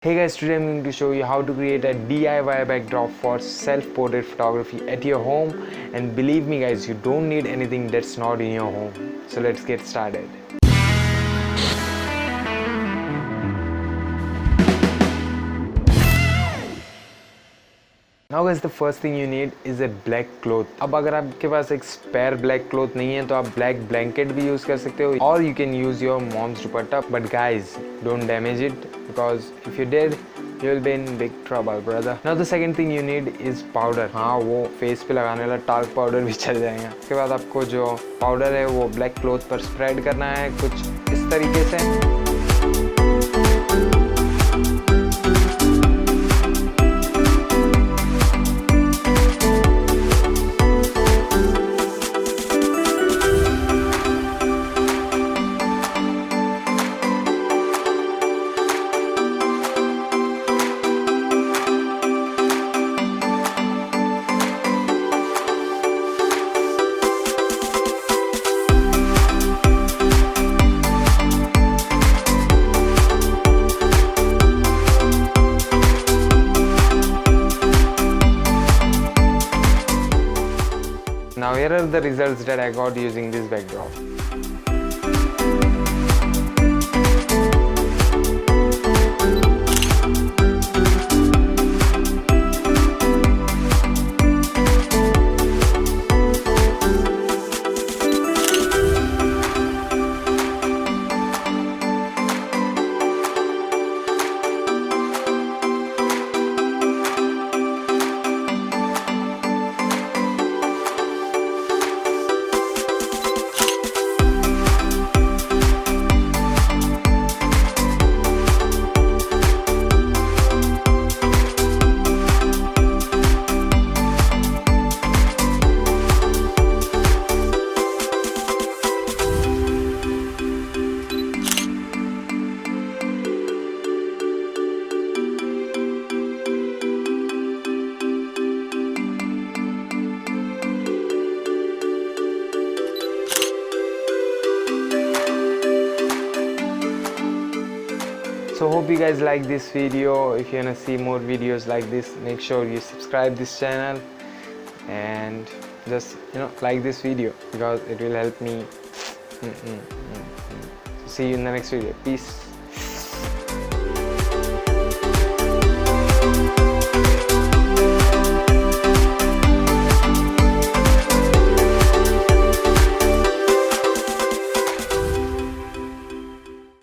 Hey guys, today I'm going to show you how to create a DIY backdrop for self-portrait photography at your home. And believe me guys, you don't need anything that's not in your home. So let's get started. Now guys, the first thing you need is a black cloth. अब अगर आपके पास एक spare black cloth नहीं है तो आप black blanket भी use कर सकते हो, or you can use your mom's dupatta. But guys, don't damage it because if you did, you will be in big trouble, brother. Now the second thing you need is powder. हाँ, वो face पे लगाने वाला talc powder भी चल जाएगा. उसके बाद आपको जो powder है वो black cloth पर spread करना है कुछ इस तरीके से. Now here are the results that I got using this backdrop. So hope you guys like this video. If you wanna see more videos like this, make sure you subscribe this channel and just like this video because it will help me. See you in the next video. Peace.